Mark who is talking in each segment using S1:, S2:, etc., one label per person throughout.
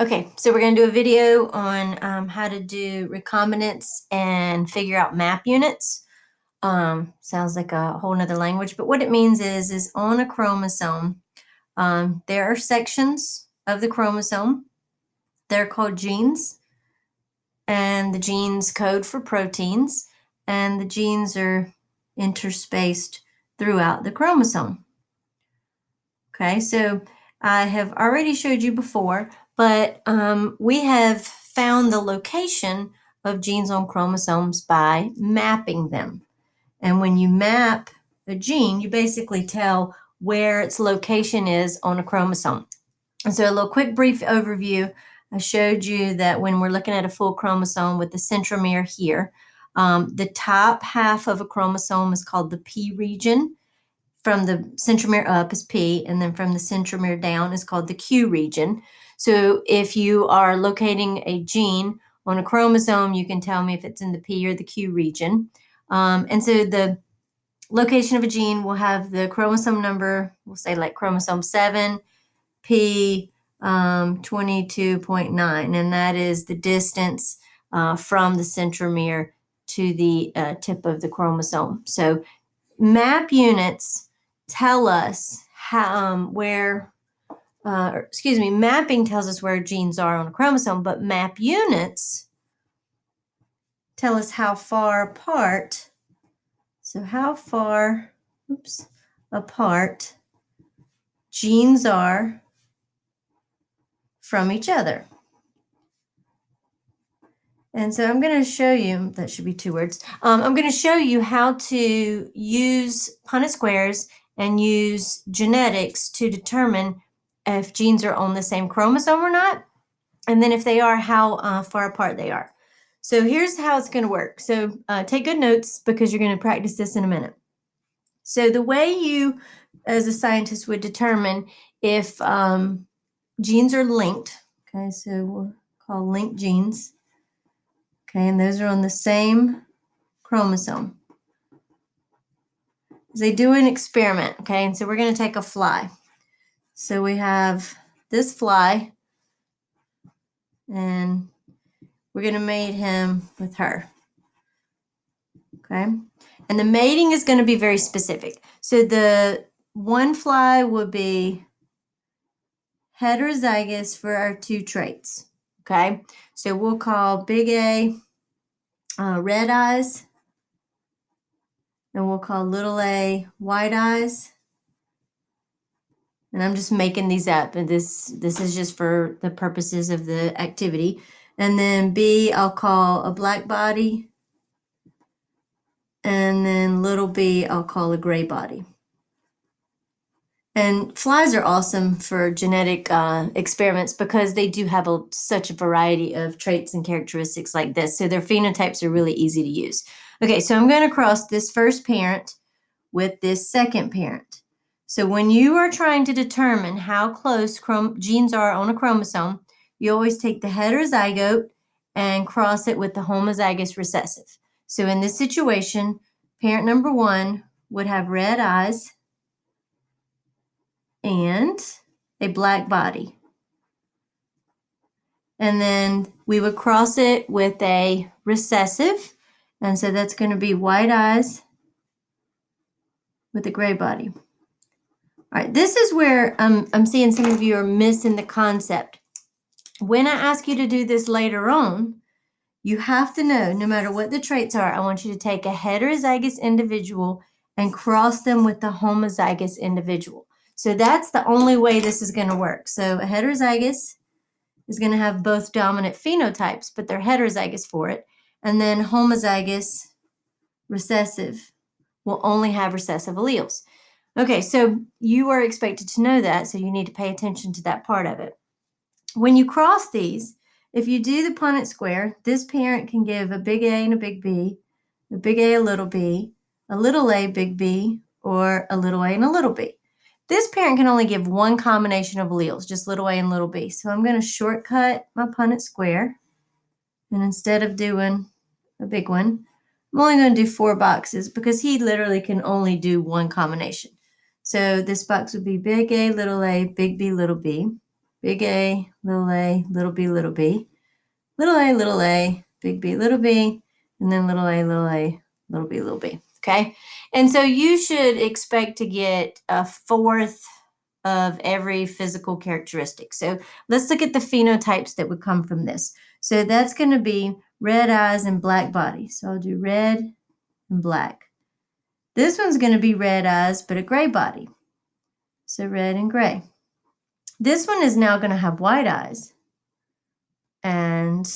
S1: Okay, so we're going to do a video on how to do recombinants and figure out map units. Sounds like a whole nother language, but what it means is on a chromosome, there are sections of the chromosome. They're called genes, and the genes code for proteins, and the genes are interspaced throughout the chromosome. Okay, so I have already showed you before, but we have found the location of genes on chromosomes by mapping them. And when you map a gene, you basically tell where its location is on a chromosome. And so a little quick brief overview. I showed you that when we're looking at a full chromosome with the centromere here, the top half of a chromosome is called the P region. From the centromere up is P, and then from the centromere down is called the Q region. So if you are locating a gene on a chromosome, you can tell me if it's in the P or the Q region. And so the location of a gene will have the chromosome number, we'll say like chromosome 7, P 22.9, and that is the distance from the centromere to the tip of the chromosome. So map units tell us how, mapping tells us where genes are on a chromosome, but map units tell us how far apart, so how far, apart genes are from each other. And so I'm going to show you, that should be 2 words, I'm going to show you how to use Punnett squares and use genetics to determine if genes are on the same chromosome or not, and then if they are, how far apart they are. So here's how it's going to work. So take good notes because you're going to practice this in a minute. So the way you, as a scientist, would determine if genes are linked, okay, so we'll call linked genes. Okay, and those are on the same chromosome. They do an experiment, okay, and so we're going to take a fly. So we have this fly, and we're going to mate him with her, okay? And the mating is going to be very specific. So the one fly would be heterozygous for our 2 traits, okay? So we'll call big A red eyes, and we'll call little a white eyes. And I'm just making these up, and this is just for the purposes of the activity. And then B, I'll call a black body, and then little b, I'll call a gray body. And flies are awesome for genetic experiments because they do have such a variety of traits and characteristics like this. So their phenotypes are really easy to use. Okay, so I'm going to cross this first parent with this second parent. So when you are trying to determine how close genes are on a chromosome, you always take the heterozygote and cross it with the homozygous recessive. So in this situation, parent number 1 would have red eyes and a black body. And then we would cross it with a recessive, and so that's going to be white eyes with a gray body. All right, this is where I'm seeing some of you are missing the concept. When I ask you to do this later on, you have to know, no matter what the traits are, I want you to take a heterozygous individual and cross them with the homozygous individual. So that's the only way this is going to work. So a heterozygous is going to have both dominant phenotypes, but they're heterozygous for it. And then homozygous recessive will only have recessive alleles. Okay, so you are expected to know that, so you need to pay attention to that part of it. When you cross these, if you do the Punnett square, this parent can give a big A and a big B, a big A, a little A, big B, or a little a and a little b. This parent can only give one combination of alleles, just little a and little b. So I'm going to shortcut my Punnett square, and instead of doing a big one, I'm only going to do 4 boxes because he literally can only do one combination. So this box would be big A, big B, little b. big A, little b, little b, little a, big B, little b, and then little a, little b, little b. Okay, and so you should expect to get a fourth of every physical characteristic. So let's look at the phenotypes that would come from this. So that's going to be red eyes and black body. So I'll do red and black. This one's going to be red eyes, but a gray body. So red and gray. This one is now going to have white eyes and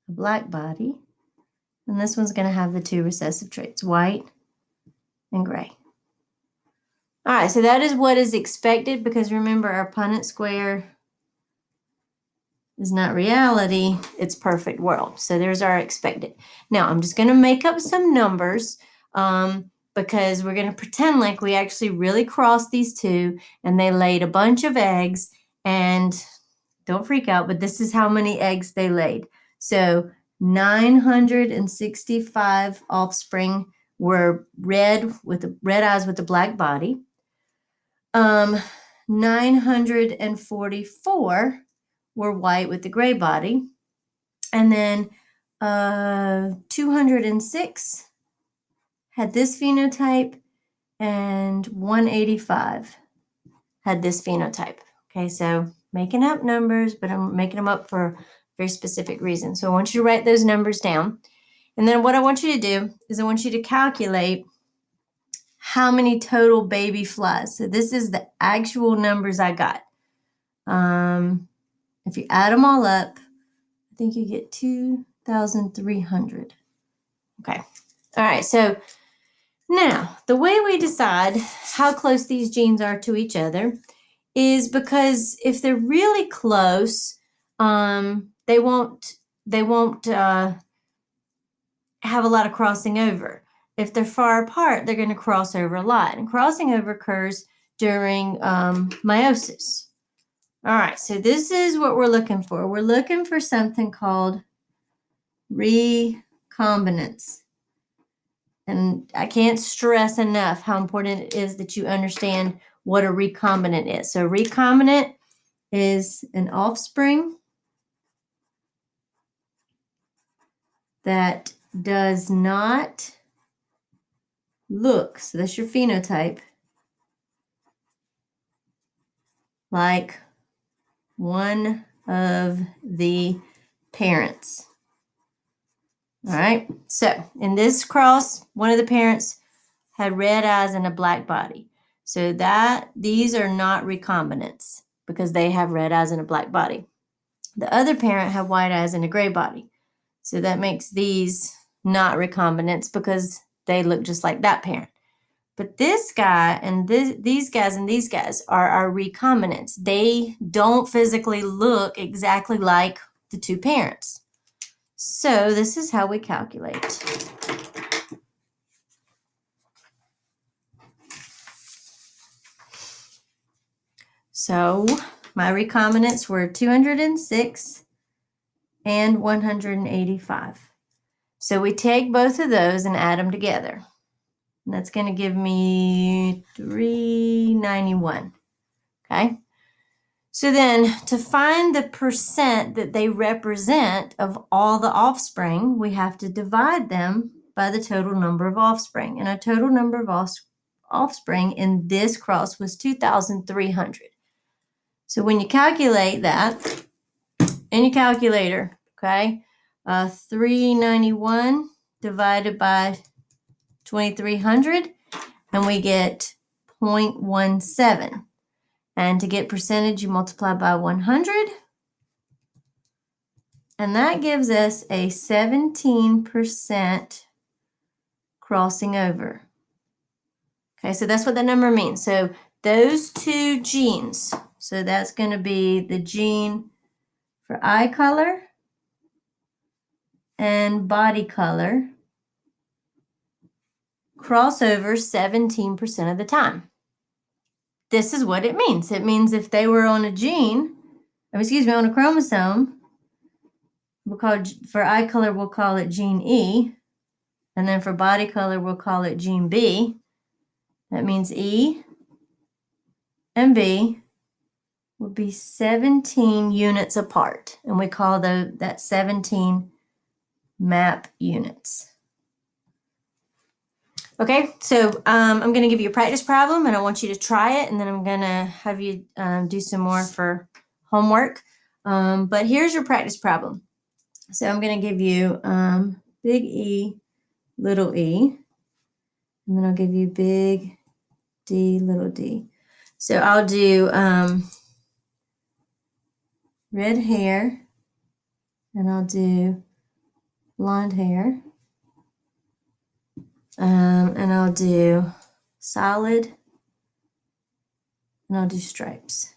S1: a black body. And this one's going to have the two recessive traits, white and gray. All right, so that is what is expected, because remember, our Punnett square is not reality, it's perfect world. So there's our expected. Now I'm just going to make up some numbers because we're going to pretend like we actually really crossed these two and they laid a bunch of eggs. And don't freak out, but this is how many eggs they laid. So 965 offspring were red eyes with a black body. 944 were white with the gray body. And then 206 had this phenotype, and 185 had this phenotype. Okay, so making up numbers, but I'm making them up for a very specific reason. So I want you to write those numbers down. And then what I want you to do is I want you to calculate how many total baby flies. So this is the actual numbers I got. If you add them all up, I think you get 2,300. Okay. All right. So now the way we decide how close these genes are to each other is because if they're really close, they won't have a lot of crossing over. If they're far apart, they're going to cross over a lot. And crossing over occurs during meiosis. All right, so this is what we're looking for. We're looking for something called recombinants. And I can't stress enough how important it is that you understand what a recombinant is. So recombinant is an offspring that does not look, so that's your phenotype, like one of the parents. All right, so in this cross, one of the parents had red eyes and a black body. So that these are not recombinants because they have red eyes and a black body. The other parent had white eyes and a gray body. So that makes these not recombinants because they look just like that parent. But this guy and these guys and these guys are our recombinants. They don't physically look exactly like the two parents. So this is how we calculate. So my recombinants were 206 and 185. So we take both of those and add them together. And that's going to give me 391. Okay. So then to find the percent that they represent of all the offspring, we have to divide them by the total number of offspring. And our total number of offspring in this cross was 2,300. So when you calculate that in your calculator, okay, 391 divided by 2,300, and we get 0.17. And to get percentage, you multiply by 100. And that gives us a 17% crossing over. Okay, so that's what that number means. So those two genes, so that's going to be the gene for eye color and body color, cross over 17% of the time. This is what it means. It means if they were on a on a chromosome, for eye color, we'll call it gene E. And then for body color, we'll call it gene B. That means E and B will be 17 units apart, and we call that 17 map units. Okay, so I'm going to give you a practice problem, and I want you to try it, and then I'm going to have you do some more for homework. But here's your practice problem. So I'm going to give you big E, little e, and then I'll give you big D, little d. So I'll do red hair, and I'll do blonde hair, and I'll do solid, and I'll do stripes.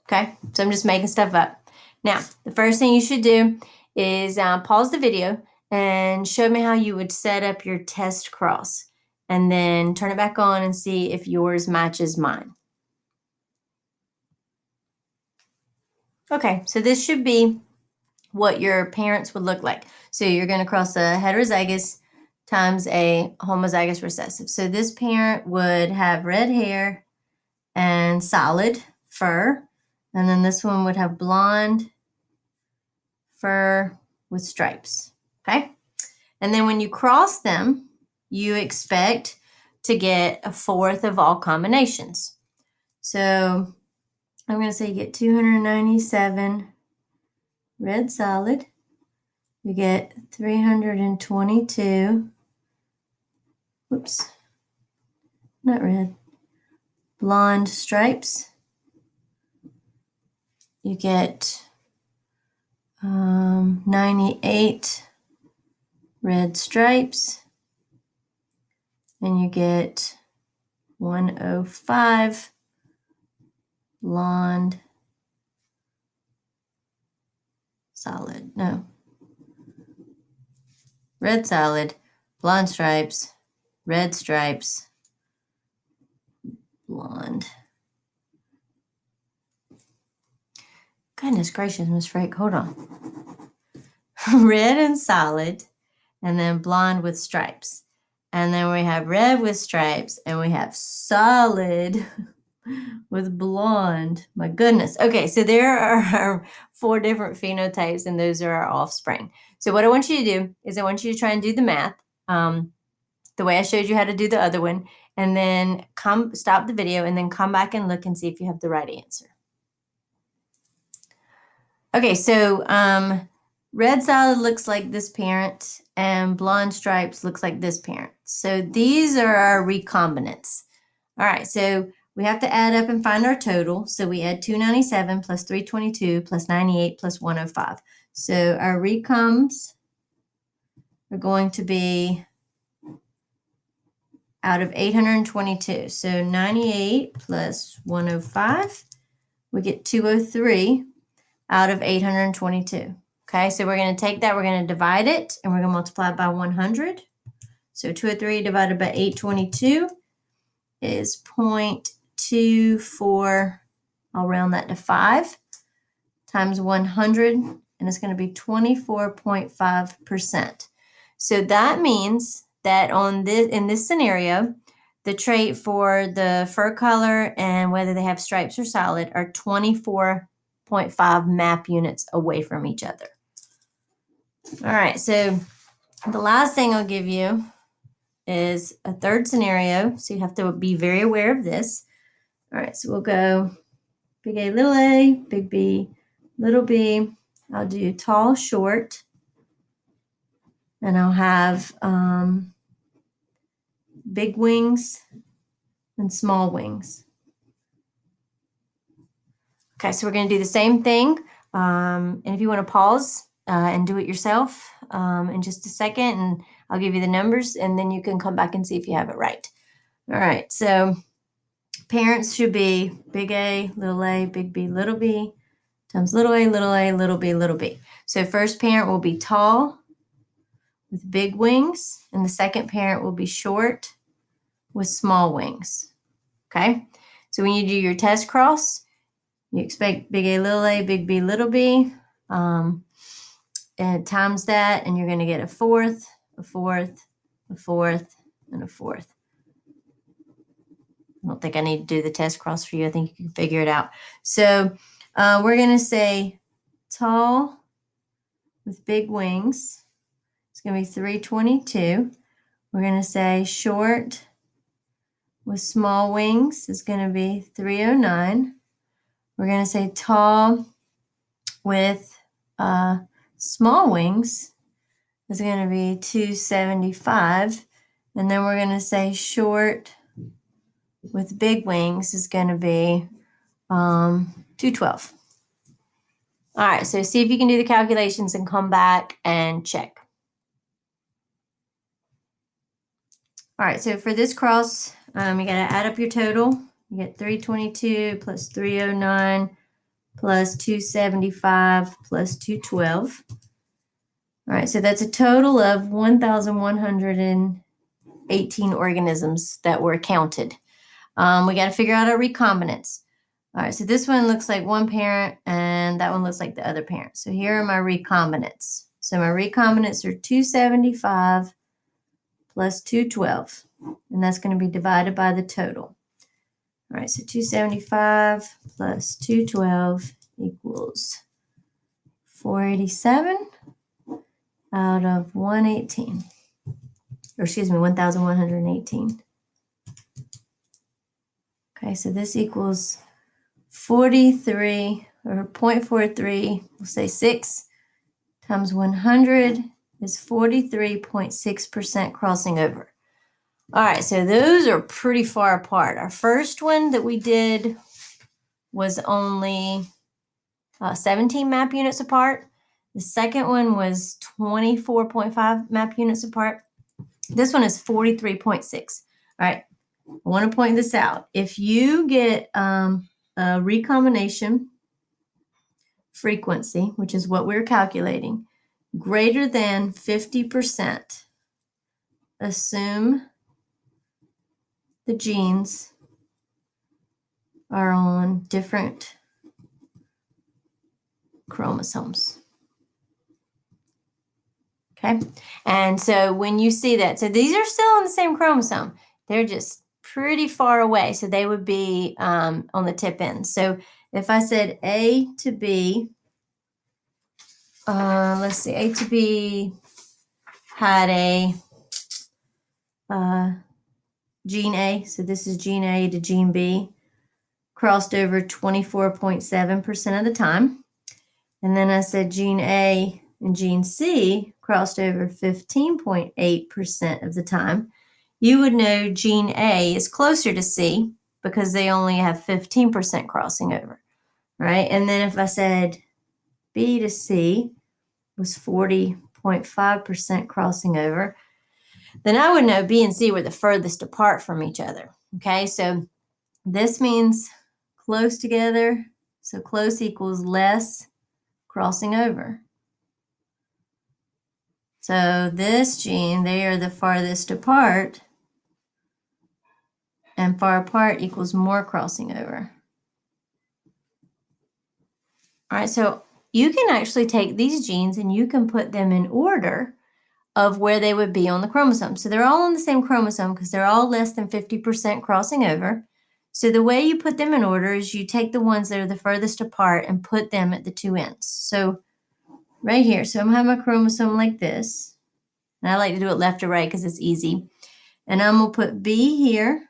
S1: Okay, so I'm just making stuff up. Now, the first thing you should do is pause the video and show me how you would set up your test cross, and then turn it back on and see if yours matches mine. Okay, so this should be what your parents would look like. So you're going to cross a heterozygous times a homozygous recessive. So this parent would have red hair and solid fur, and then this one would have blonde fur with stripes. Okay, and then when you cross them, you expect to get a fourth of all combinations. So I'm going to say you get 297 red solid. You get 322, whoops, not red, blonde stripes. You get 98 red stripes, and you get 105 blonde solid, no, red solid, blonde stripes, red stripes, blonde. Goodness gracious, Miss Frake, hold on. Red and solid, and then blonde with stripes. And then we have red with stripes, and we have solid with blonde. My goodness. Okay, so there are 4 different phenotypes, and those are our offspring. So what I want you to do is I want you to try and do the math the way I showed you how to do the other one, and then stop the video and then come back and look and see if you have the right answer. Okay, so red solid looks like this parent, and blonde stripes looks like this parent. So these are our recombinants. All right, so we have to add up and find our total. So we add 297 plus 322 plus 98 plus 105. So our recombs are going to be out of 822. So 98 plus 105, we get 203 out of 822. Okay, so we're going to take that, we're going to divide it, and we're going to multiply it by 100. So 203 divided by 822 is 0.24, I'll round that to 5, times 100, and it's going to be 24.5%. So that means that in this scenario, the trait for the fur color and whether they have stripes or solid are 24.5 map units away from each other. All right, so the last thing I'll give you is a third scenario, so you have to be very aware of this. All right, so we'll go big A, big B, little b. I'll do tall, short, and I'll have big wings and small wings. Okay, so we're going to do the same thing. And if you want to pause and do it yourself in just a second, and I'll give you the numbers, and then you can come back and see if you have it right. All right, so parents should be big A, big B, little b, times little a, little b, little b. So first parent will be tall with big wings, and the second parent will be short with small wings. Okay, so when you do your test cross, you expect big A, big B, little b, and times that, and you're going to get a fourth, a fourth, a fourth, and a fourth. I don't think I need to do the test cross for you. I think you can figure it out. So we're going to say tall with big wings. It's going to be 322. We're going to say short with small wings is going to be 309. We're going to say tall with small wings is going to be 275. And then we're going to say short with big wings is going to be 212. All right, so see if you can do the calculations and come back and check. All right, so for this cross, you got to add up your total. You get 322 plus 309 plus 275 plus 212. All right, so that's a total of 1,118 organisms that were counted. We got to figure out our recombinants. All right, so this one looks like one parent and that one looks like the other parent. So here are my recombinants. So my recombinants are 275 plus 212, and that's going to be divided by the total. All right, so 275 plus 212 equals 487 out of 118, or excuse me, 1,118. Okay, so this equals 43, or 0.43, we'll say 6 times 100 is 43.6% crossing over. All right, so those are pretty far apart. Our first one that we did was only 17 map units apart. The second one was 24.5 map units apart. This one is 43.6. All right, I want to point this out. If you get a recombination frequency, which is what we're calculating, greater than 50%, assume the genes are on different chromosomes. Okay, and so when you see that, so these are still on the same chromosome, they're just pretty far away, so they would be on the tip end. So if I said A to B, let's see, A to B had a gene A, so this is gene A to gene B, crossed over 24.7% of the time. And then I said gene A and gene C crossed over 15.8% of the time. You would know gene A is closer to C because they only have 15% crossing over, right? And then if I said B to C was 40.5% crossing over, then I would know B and C were the furthest apart from each other. Okay, so this means close together. So close equals less crossing over. So this gene, they are the farthest apart, and far apart equals more crossing over. All right, so you can actually take these genes and you can put them in order of where they would be on the chromosome. So they're all on the same chromosome because they're all less than 50% crossing over. So the way you put them in order is you take the ones that are the furthest apart and put them at the two ends. So right here, so I'm going to have my chromosome like this. And I like to do it left to right because it's easy. And I'm going to put B here.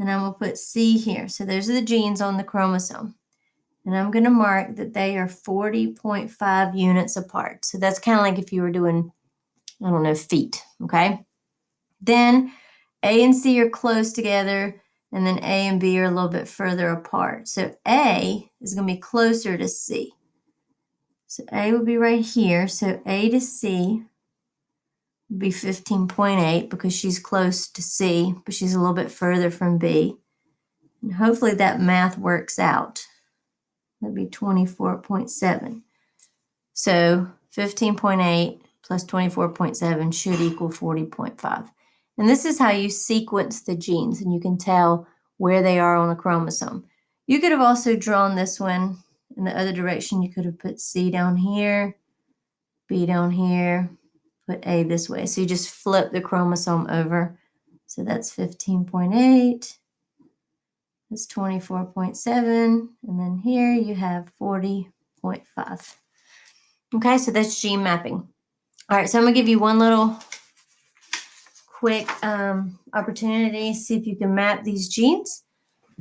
S1: And I'm going to put C here. So those are the genes on the chromosome. And I'm going to mark that they are 40.5 units apart. So that's kind of like if you were doing, I don't know, feet, okay? Then A and C are close together, and then A and B are a little bit further apart. So A is going to be closer to C. So A will be right here. So A to C would be 15.8 because she's close to C, but she's a little bit further from B. And hopefully that math works out. That'd be 24.7. So 15.8 plus 24.7 should equal 40.5. And this is how you sequence the genes, and you can tell where they are on a chromosome. You could have also drawn this one in the other direction. You could have put C down here, B down here, put A this way. So you just flip the chromosome over. So that's 15.8. That's 24.7. And then here you have 40.5. Okay, so that's gene mapping. All right, so I'm going to give you one little quick opportunity, see if you can map these genes.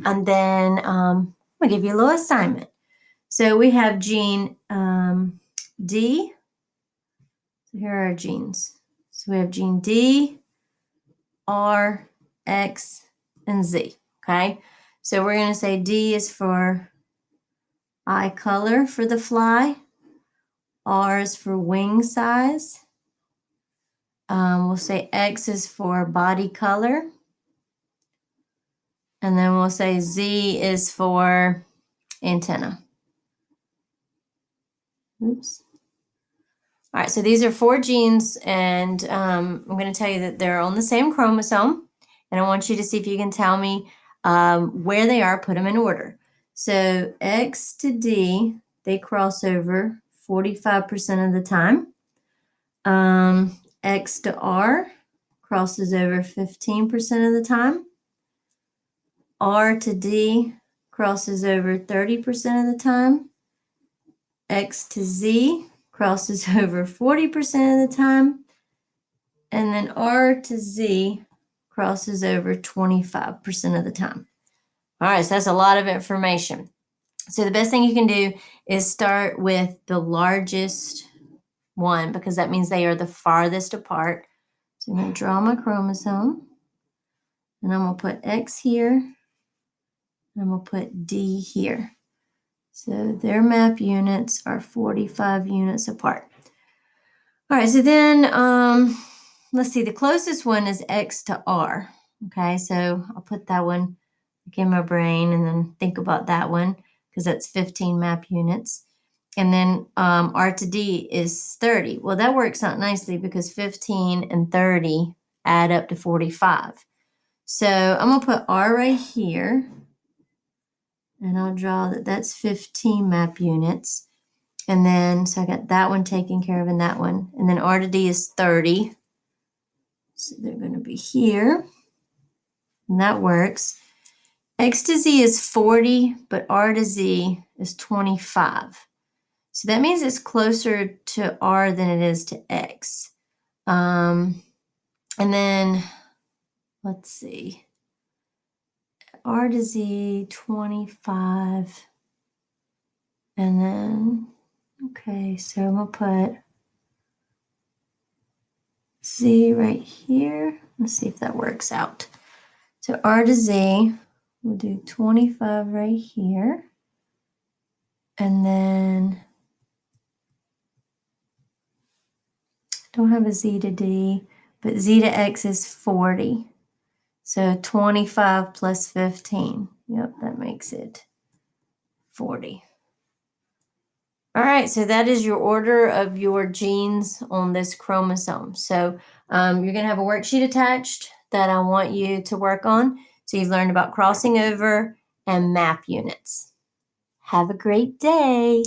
S1: And then I'm going to give you a little assignment. So we have gene D. So here are our genes. So we have gene D, R, X, and Z. Okay, so we're going to say D is for eye color for the fly. R is for wing size. We'll say X is for body color. And then we'll say Z is for antenna. Oops. All right, so these are 4 genes, and I'm going to tell you that they're on the same chromosome. And I want you to see if you can tell me where they are, put them in order. So X to D, they cross over 45% of the time. X to R crosses over 15% of the time. R to D crosses over 30% of the time. X to Z crosses over 40% of the time. And then R to Z crosses over 25% of the time. All right, so that's a lot of information. So the best thing you can do is start with the largest one, because that means they are the farthest apart. So I'm going to draw my chromosome, and I'm going to put X here, and I'm going to put D here. So their map units are 45 units apart. All right, so then let's see, the closest one is X to R. Okay, so I'll put that one in my brain and then think about that one, because that's 15 map units. And then R to D is 30. Well, that works out nicely because 15 and 30 add up to 45. So I'm going to put R right here, and I'll draw that that's 15 map units. And then, so I got that one taken care of and that one. And then R to D is 30. So they're going to be here. And that works. X to Z is 40, but R to Z is 25. So that means it's closer to R than it is to X. And then, let's see. R to Z, 25. And then, okay, so I'm going to put Z right here. Let's see if that works out. So R to Z, we'll do 25 right here. And then, don't have a Z to D, but Z to X is 40. So 25 plus 15. Yep, that makes it 40. All right, so that is your order of your genes on this chromosome. So you're going to have a worksheet attached that I want you to work on. So you've learned about crossing over and map units. Have a great day.